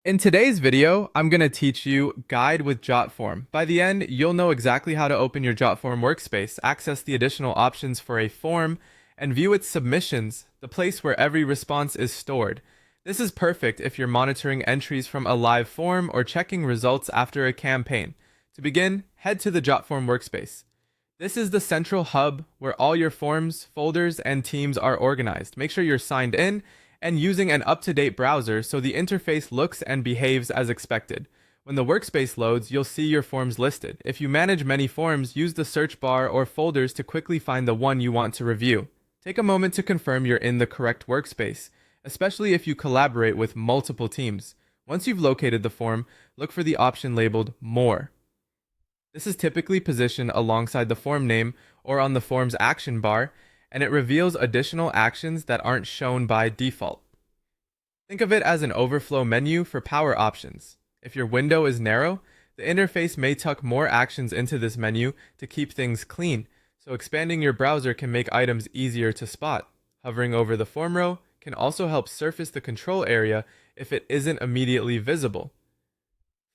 In today's video, I'm going to teach you Guide with Jotform. By the end, you'll know exactly how to open your Jotform workspace, access the additional options for a form, and view its submissions, the place where every response is stored. This is perfect if you're monitoring entries from a live form or checking results after a campaign. To begin, head to the Jotform workspace. This is the central hub where all your forms, folders, and teams are organized. Make sure you're signed in and using an up-to-date browser so the interface looks and behaves as expected. When the workspace loads, you'll see your forms listed. If you manage many forms, use the search bar or folders to quickly find the one you want to review. Take a moment to confirm you're in the correct workspace, especially if you collaborate with multiple teams. Once you've located the form, look for the option labeled More. This is typically positioned alongside the form name or on the form's action bar, and it reveals additional actions that aren't shown by default. Think of it as an overflow menu for power options. If your window is narrow, the interface may tuck more actions into this menu to keep things clean, so expanding your browser can make items easier to spot. Hovering over the form row can also help surface the control area if it isn't immediately visible.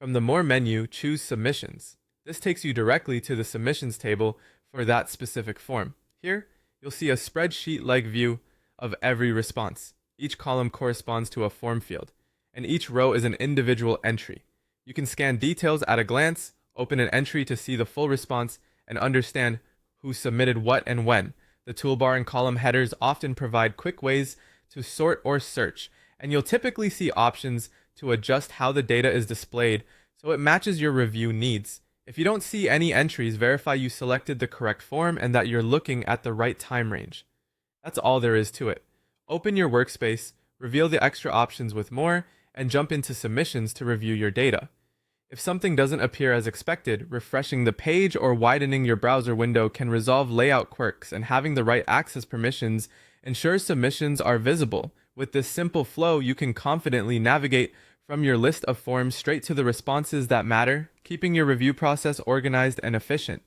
From the More menu, choose Submissions. This takes you directly to the submissions table for that specific form. Here, you'll see a spreadsheet-like view of every response. Each column corresponds to a form field, and each row is an individual entry. You can scan details at a glance, open an entry to see the full response, and understand who submitted what and when. The toolbar and column headers often provide quick ways to sort or search, and you'll typically see options to adjust how the data is displayed so it matches your review needs. If you don't see any entries, verify you selected the correct form and that you're looking at the right time range. That's all there is to it. Open your workspace, reveal the extra options with More, and jump into Submissions to review your data. If something doesn't appear as expected, refreshing the page or widening your browser window can resolve layout quirks, and having the right access permissions ensures submissions are visible. With this simple flow, you can confidently navigate from your list of forms straight to the responses that matter, keeping your review process organized and efficient.